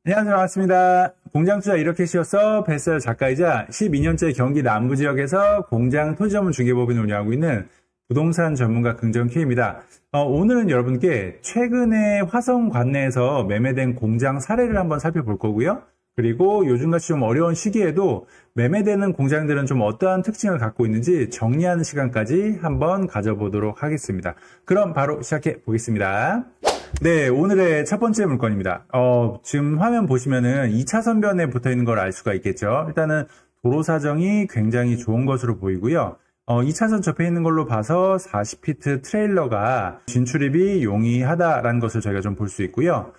안녕하세요. 반갑습니다. 공장 투자 이렇게 쉬었어 베스트셀러 작가이자 12년째 경기 남부지역에서 공장 토지 전문 중개법인을 운영하고 있는 부동산 전문가 긍정K입니다. 오늘은 여러분께 최근에 화성 관내에서 매매된 공장 사례를 한번 살펴볼 거고요. 그리고 요즘같이 좀 어려운 시기에도 매매되는 공장들은 좀 어떠한 특징을 갖고 있는지 정리하는 시간까지 한번 가져보도록 하겠습니다. 그럼 바로 시작해 보겠습니다. 네, 오늘의 첫 번째 물건입니다. 지금 화면 보시면은 2차선변에 붙어 있는 걸 알 수가 있겠죠. 일단은 도로 사정이 굉장히 좋은 것으로 보이고요. 2차선 접해 있는 걸로 봐서 40피트 트레일러가 진출입이 용이하다라는 것을 저희가 좀 볼 수 있고요.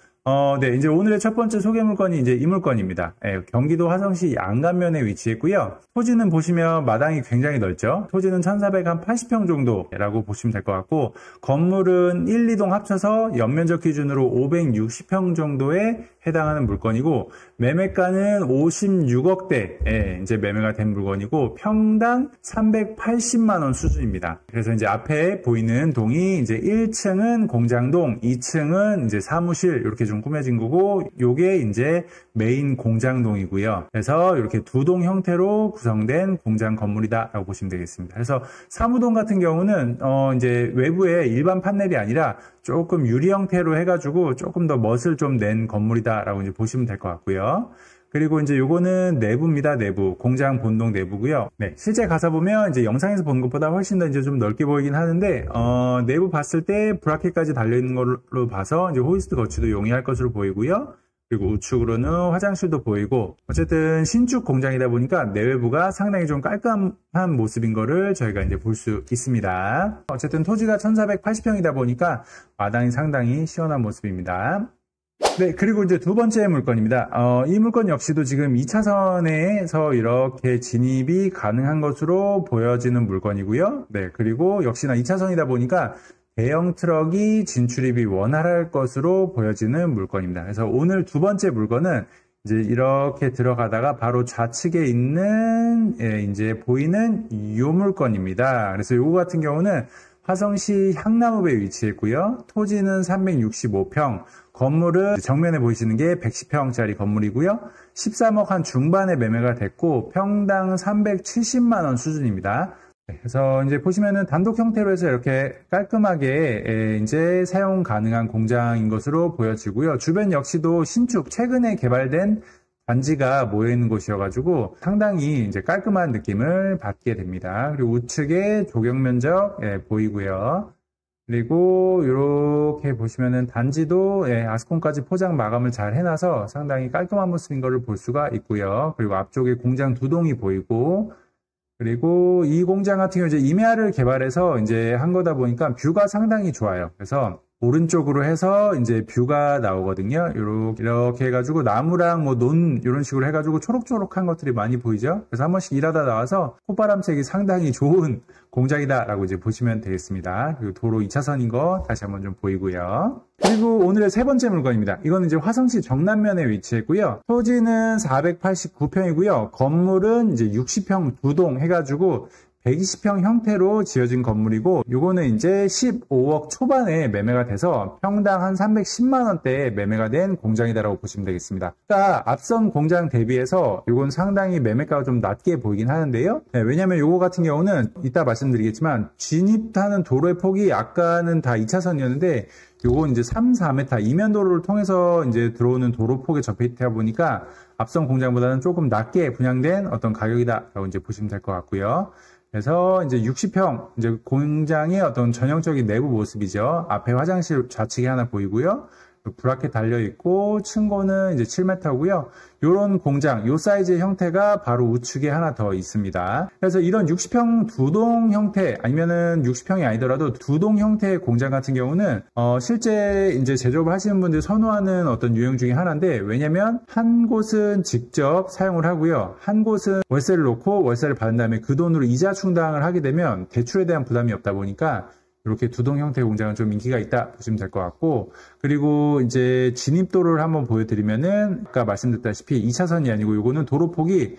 네, 이제 오늘의 첫 번째 소개 물건이 이제 이 물건입니다. 경기도 화성시 양간면에 위치했고요. 토지는 보시면 마당이 굉장히 넓죠. 토지는 1480평 정도라고 보시면 될 것 같고, 건물은 1, 2동 합쳐서 연면적 기준으로 560평 정도에 해당하는 물건이고, 매매가는 56억대에 이제 매매가 된 물건이고, 평당 380만원 수준입니다. 그래서 이제 앞에 보이는 동이 이제 1층은 공장동, 2층은 이제 사무실 이렇게 좀 꾸며진 거고, 요게 이제 메인 공장동이고요. 그래서 이렇게 두 동 형태로 구성된 공장 건물이다라고 보시면 되겠습니다. 그래서 사무동 같은 경우는 이제 외부에 일반 판넬이 아니라 조금 유리 형태로 해가지고 조금 더 멋을 좀 낸 건물이다라고 이제 보시면 될 것 같고요. 그리고 이제 요거는 내부입니다. 내부. 공장 본동 내부고요. 네, 실제 가서 보면 이제 영상에서 본 것보다 훨씬 더 이제 좀 넓게 보이긴 하는데, 내부 봤을 때 브라켓까지 달려있는 걸로 봐서 이제 호이스트 거치도 용이할 것으로 보이고요. 그리고 우측으로는 화장실도 보이고, 어쨌든 신축 공장이다 보니까 내외부가 상당히 좀 깔끔한 모습인 거를 저희가 이제 볼 수 있습니다. 어쨌든 토지가 1480평이다 보니까 마당이 상당히 시원한 모습입니다. 네, 그리고 이제 두 번째 물건입니다. 이 물건 역시도 지금 2차선에서 이렇게 진입이 가능한 것으로 보여지는 물건이고요. 네, 그리고 역시나 2차선이다 보니까 대형 트럭이 진출입이 원활할 것으로 보여지는 물건입니다. 그래서 오늘 두 번째 물건은 이제 이렇게 들어가다가 바로 좌측에 있는, 이제 보이는 이 물건입니다. 그래서 요거 같은 경우는 화성시 향나무배에 위치했고요. 토지는 365평, 건물은 정면에 보이시는 게 110평짜리 건물이고요. 13억 한 중반에 매매가 됐고 평당 370만원 수준입니다. 그래서 이제 보시면은 단독 형태로 해서 이렇게 깔끔하게 이제 사용 가능한 공장인 것으로 보여지고요. 주변 역시도 신축 최근에 개발된 단지가 모여있는 곳이어가지고 상당히 이제 깔끔한 느낌을 받게 됩니다. 그리고 우측에 조경 면적 보이고요. 그리고 이렇게 보시면은 단지도 아스콘까지 포장 마감을 잘 해놔서 상당히 깔끔한 모습인 것을 볼 수가 있고요. 그리고 앞쪽에 공장 두 동이 보이고, 그리고 이 공장 같은 경우 이제 임야를 개발해서 이제 한 거다 보니까 뷰가 상당히 좋아요. 그래서 오른쪽으로 해서 이제 뷰가 나오거든요. 이렇게 해가지고 나무랑 뭐 논 이런 식으로 해가지고 초록초록한 것들이 많이 보이죠. 그래서 한 번씩 일하다 나와서 콧바람쐬기 상당히 좋은 공장이다라고 이제 보시면 되겠습니다. 그리고 도로 2차선인 거 다시 한번 좀 보이고요. 그리고 오늘의 세 번째 물건입니다. 이거는 이제 화성시 정남면에 위치했고요. 토지는 489평이고요. 건물은 이제 60평 두 동 해가지고 120평 형태로 지어진 건물이고, 요거는 이제 15억 초반에 매매가 돼서 평당 한 310만원대에 매매가 된 공장이다라고 보시면 되겠습니다. 그러니까 앞선 공장 대비해서 요건 상당히 매매가가 좀 낮게 보이긴 하는데요. 네, 왜냐면 요거 같은 경우는 이따 말씀드리겠지만 진입하는 도로의 폭이 아까는 다 2차선이었는데 요건 이제 3, 4m 이면도로를 통해서 이제 들어오는 도로폭에 접해 있다 보니까 앞선 공장보다는 조금 낮게 분양된 어떤 가격이다라고 이제 보시면 될 것 같고요. 그래서 이제 60평, 이제 공장의 어떤 전형적인 내부 모습이죠. 앞에 화장실 좌측에 하나 보이고요. 브라켓 달려있고, 층고는 이제 7m고요. 요런 공장, 요 사이즈의 형태가 바로 우측에 하나 더 있습니다. 그래서 이런 60평 두 동 형태, 아니면은 60평이 아니더라도 두 동 형태의 공장 같은 경우는, 실제 이제 제조업을 하시는 분들이 선호하는 어떤 유형 중에 하나인데, 왜냐면 한 곳은 직접 사용을 하고요. 한 곳은 월세를 놓고 월세를 받은 다음에 그 돈으로 이자 충당을 하게 되면 대출에 대한 부담이 없다 보니까 이렇게 두동 형태의 공장은 좀 인기가 있다 보시면 될 것 같고, 그리고 이제 진입도를 한번 보여드리면은 아까 말씀드렸다시피 2차선이 아니고 요거는 도로폭이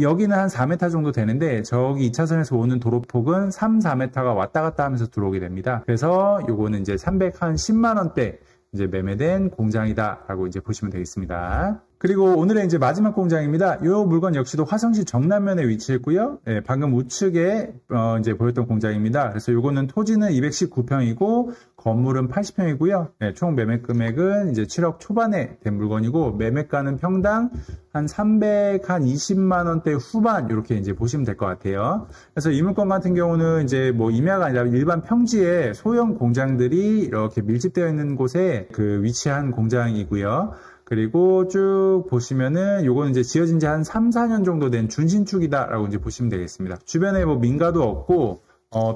여기는 한 4m 정도 되는데 저기 2차선에서 오는 도로폭은 3, 4m가 왔다 갔다 하면서 들어오게 됩니다. 그래서 요거는 이제 310만원대 이제 매매된 공장이다라고 이제 보시면 되겠습니다. 그리고 오늘의 이제 마지막 공장입니다. 이 물건 역시도 화성시 정남면에 위치했고요. 예, 방금 우측에 이제 보였던 공장입니다. 그래서 요거는 토지는 219평이고 건물은 80평이고요. 예, 총 매매 금액은 이제 7억 초반에 된 물건이고 매매가는 평당 한 320만 원대 후반 이렇게 이제 보시면 될 것 같아요. 그래서 이 물건 같은 경우는 이제 뭐 임야가 아니라 일반 평지에 소형 공장들이 이렇게 밀집되어 있는 곳에 그 위치한 공장이고요. 그리고 쭉 보시면은 요거는 이제 지어진 지 한 3, 4년 정도 된 준신축이다라고 이제 보시면 되겠습니다. 주변에 뭐 민가도 없고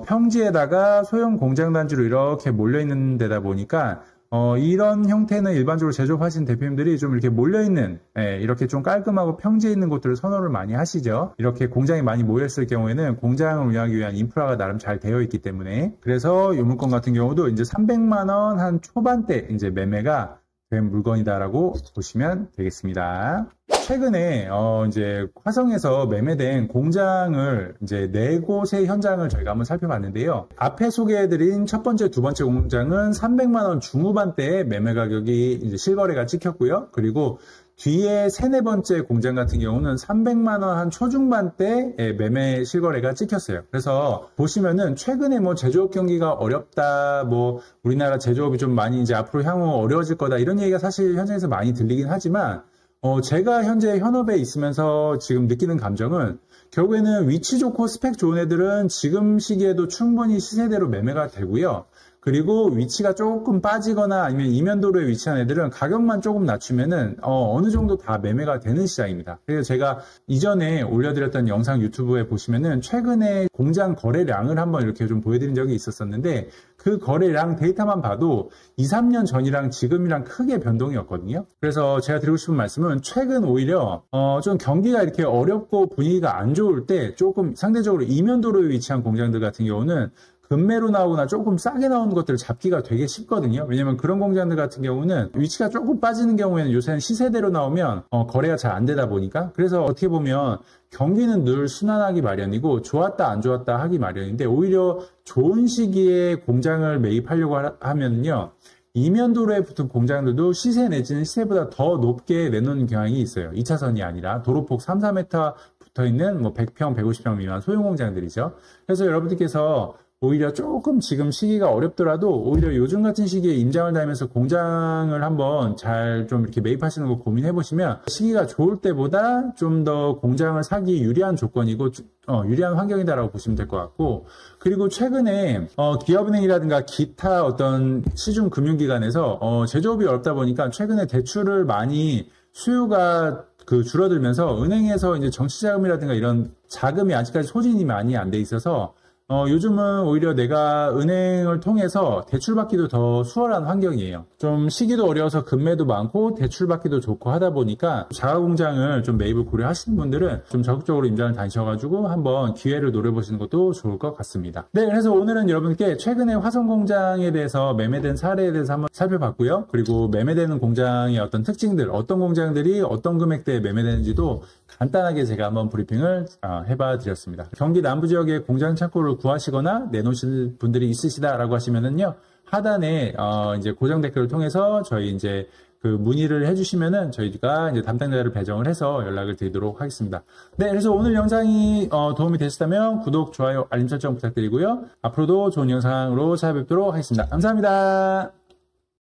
평지에다가 소형 공장 단지로 이렇게 몰려 있는 데다 보니까 이런 형태는 일반적으로 제조하신 대표님들이 좀 이렇게 몰려있는, 예, 이렇게 좀 깔끔하고 평지에 있는 곳들을 선호를 많이 하시죠. 이렇게 공장이 많이 모였을 경우에는 공장을 운영하기 위한 인프라가 나름 잘 되어 있기 때문에. 그래서 이 물건 같은 경우도 이제 300만원 한 초반대 이제 매매가 된 물건이다라고 보시면 되겠습니다. 최근에 이제 화성에서 매매된 공장을 이제 4곳의 현장을 저희가 한번 살펴봤는데요. 앞에 소개해드린 첫 번째, 두 번째 공장은 300만 원 중후반대에 매매 가격이 이제 실거래가 찍혔고요. 그리고 뒤에 세 번째 공장 같은 경우는 300만 원 한 초중반대에 매매 실거래가 찍혔어요. 그래서 보시면은 최근에 뭐 제조업 경기가 어렵다, 뭐 우리나라 제조업이 좀 많이 이제 앞으로 향후 어려워질 거다 이런 얘기가 사실 현장에서 많이 들리긴 하지만 제가 현재 현업에 있으면서 지금 느끼는 감정은 결국에는 위치 좋고 스펙 좋은 애들은 지금 시기에도 충분히 시세대로 매매가 되고요. 그리고 위치가 조금 빠지거나 아니면 이면도로에 위치한 애들은 가격만 조금 낮추면은 어느 정도 다 매매가 되는 시장입니다. 그래서 제가 이전에 올려드렸던 영상 유튜브에 보시면은 최근에 공장 거래량을 한번 이렇게 좀 보여드린 적이 있었었는데 그 거래량 데이터만 봐도 2, 3년 전이랑 지금이랑 크게 변동이 없거든요. 그래서 제가 드리고 싶은 말씀은 최근 오히려 좀 경기가 이렇게 어렵고 분위기가 안 좋을 때 조금 상대적으로 이면도로에 위치한 공장들 같은 경우는 급매로 나오거나 조금 싸게 나오는 것들을 잡기가 되게 쉽거든요. 왜냐면 그런 공장들 같은 경우는 위치가 조금 빠지는 경우에는 요새는 시세대로 나오면 거래가 잘 안 되다 보니까, 그래서 어떻게 보면 경기는 늘 순환하기 마련이고 좋았다 안 좋았다 하기 마련인데 오히려 좋은 시기에 공장을 매입하려고 하면요, 이면도로에 붙은 공장들도 시세 내지는 시세보다 더 높게 내놓는 경향이 있어요. 2차선이 아니라 도로폭 3, 4m 붙어있는 뭐 100평, 150평 미만 소형 공장들이죠. 그래서 여러분들께서 오히려 조금 지금 시기가 어렵더라도 오히려 요즘 같은 시기에 임장을 다니면서 공장을 한번 잘 좀 이렇게 매입하시는 거 고민해 보시면 시기가 좋을 때보다 좀 더 공장을 사기 유리한 조건이고 유리한 환경이다라고 보시면 될 것 같고, 그리고 최근에 기업은행이라든가 기타 어떤 시중 금융기관에서 제조업이 어렵다 보니까 최근에 대출을 많이 수요가 줄어들면서 은행에서 이제 정치자금이라든가 이런 자금이 아직까지 소진이 많이 안 돼 있어서 요즘은 오히려 내가 은행을 통해서 대출받기도 더 수월한 환경이에요. 좀 시기도 어려워서 급매도 많고 대출받기도 좋고 하다 보니까 자가공장을 좀 매입을 고려하시는 분들은 좀 적극적으로 임장을 다니셔가지고 한번 기회를 노려보시는 것도 좋을 것 같습니다. 네, 그래서 오늘은 여러분께 최근에 화성공장에 대해서 매매된 사례에 대해서 한번 살펴봤고요. 그리고 매매되는 공장의 어떤 특징들, 어떤 공장들이 어떤 금액대에 매매되는지도 간단하게 제가 한번 브리핑을 해봐 드렸습니다. 경기 남부 지역의 공장 창고를 구하시거나 내놓으실 분들이 있으시다라고 하시면은요, 하단에 이제 고정 댓글을 통해서 저희 이제 그 문의를 해주시면은 저희가 이제 담당자를 배정을 해서 연락을 드리도록 하겠습니다. 네, 그래서 오늘 영상이 도움이 되셨다면 구독, 좋아요, 알림 설정 부탁드리고요. 앞으로도 좋은 영상으로 찾아뵙도록 하겠습니다. 감사합니다.